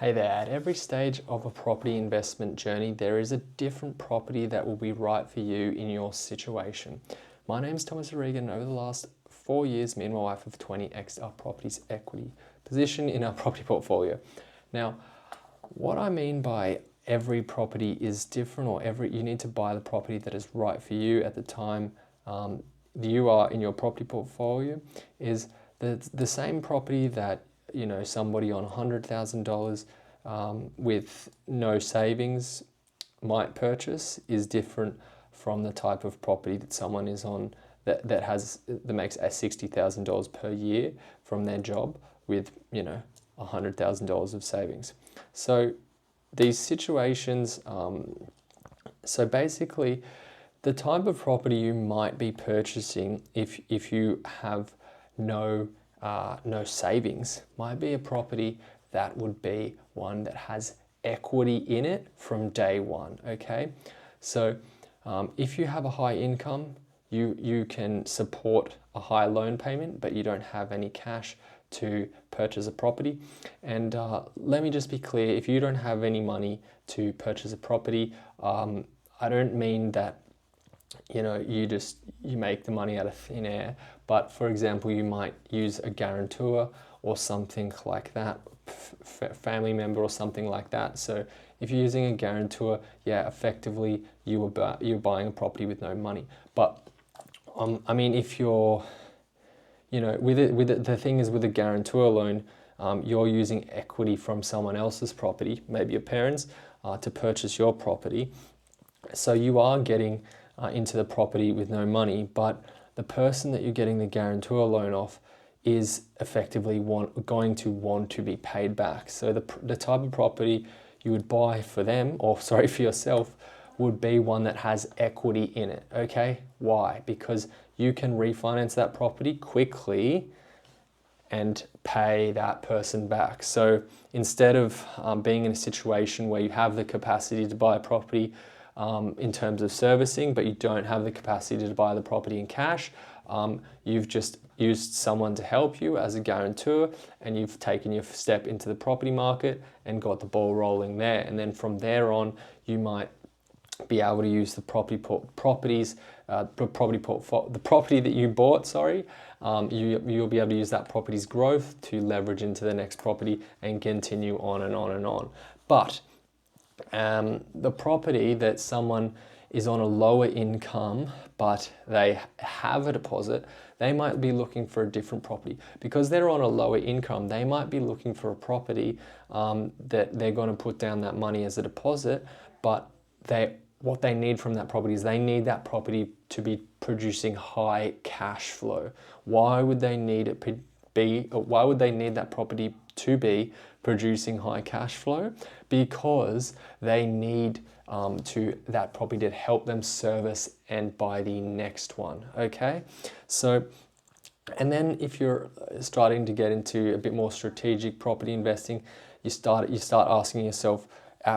Hey there, at every stage of a property investment journey, there is a different property that will be right for you in your situation. My name is Thomas Regan, and over the last 4 years, me and my wife have 20x'd our property's equity position in our property portfolio. Now, what I mean by every property is different, or you need to buy the property that is right for you at the time you are in your property portfolio, is the same property that somebody on $100,000 with no savings might purchase is different from the type of property that someone is on that makes $60,000 per year from their job with $100,000 of savings. So these situations, so basically the type of property you might be purchasing if you have no savings might be a property that would be one that has equity in it from day one, okay? So if you have a high income, you can support a high loan payment, but you don't have any cash to purchase a property. And let me just be clear, if you don't have any money to purchase a property, I don't mean that you make the money out of thin air, but for example, you might use a guarantor or something like that, family member or something like that. So if you're using a guarantor, yeah, effectively you're buying a property with no money. But I mean, if you're, the thing is with a guarantor loan, you're using equity from someone else's property, maybe your parents, to purchase your property. So you are getting into the property with no money, but the person that you're getting the guarantor loan off is effectively going to want to be paid back. So the type of property you would buy for them, or sorry, for yourself, would be one that has equity in it, okay? Why? Because you can refinance that property quickly and pay that person back. So instead of being in a situation where you have the capacity to buy a property in terms of servicing, but you don't have the capacity to buy the property in cash, you've just used someone to help you as a guarantor, and you've taken your step into the property market and got the ball rolling there. And then from there on, you might be able to use the property that you bought, you'll be able to use that property's growth to leverage into the next property and continue on and on and on. But the property that someone is on a lower income but they have a deposit, they might be looking for a different property. Because they're on a lower income, they might be looking for a property that they're going to put down that money as a deposit, but what they need from that property is they need that property to be producing high cash flow. Why would they need that property to be producing high cash flow? Because they need that property to help them service and buy the next one, okay? So, and then if you're starting to get into a bit more strategic property investing, you start asking yourself,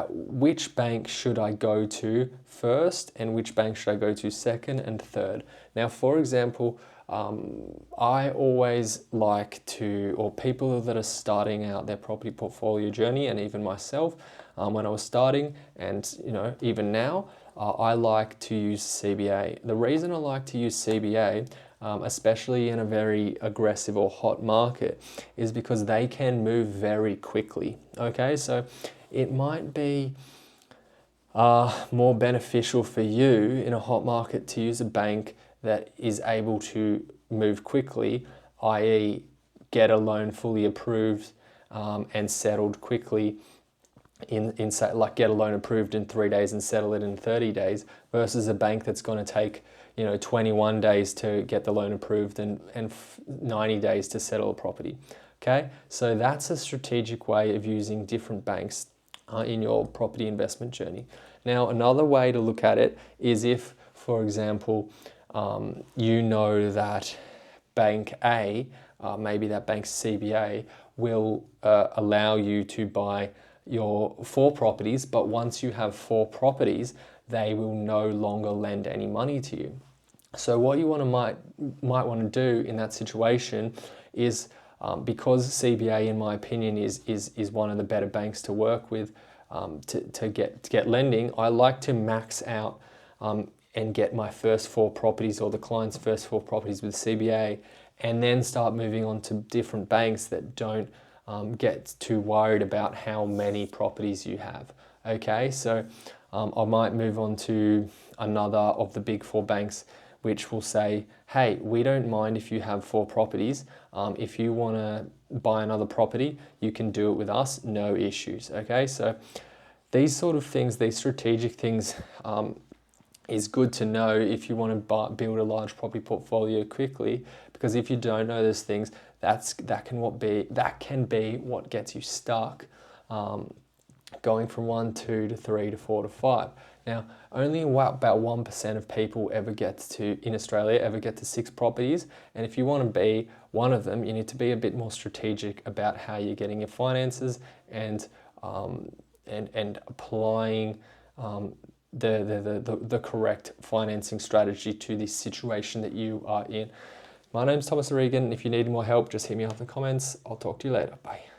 which bank should I go to first and which bank should I go to second and third? Now, for example, I always like to, or people that are starting out their property portfolio journey, and even myself, when I was starting, and even now, I like to use CBA. The reason I like to use CBA, especially in a very aggressive or hot market, is because they can move very quickly. Okay, so it might be more beneficial for you in a hot market to use a bank that is able to move quickly, i.e. get a loan fully approved and settled quickly, get a loan approved in 3 days and settle it in 30 days, versus a bank that's going to take 21 days to get the loan approved and 90 days to settle a property. Okay, so that's a strategic way of using different banks in your property investment journey. Now, another way to look at it is if, for example, that Bank A, maybe that bank's CBA, will allow you to buy your 4 properties, but once you have 4 properties, they will no longer lend any money to you. So what you might want to do in that situation is because CBA, in my opinion, is one of the better banks to work with to get lending. I like to max out and get my first 4 properties, or the client's first 4 properties with CBA, and then start moving on to different banks that don't get too worried about how many properties you have. Okay, so I might move on to another of the big 4 banks, which will say, hey, we don't mind if you have 4 properties. If you want to buy another property, you can do it with us, no issues. Okay, so these sort of things, these strategic things, is good to know if you want to build a large property portfolio quickly, because if you don't know those things, that can be what gets you stuck, going from 1, 2 to 3 to 4 to 5. Now, only about 1% of people in Australia ever get to 6 properties, and if you want to be one of them, you need to be a bit more strategic about how you're getting your finances and applying the correct financing strategy to this situation that you are in. My name's Thomas O'Regan. If you need more help, just hit me up in the comments. I'll talk to you later. Bye.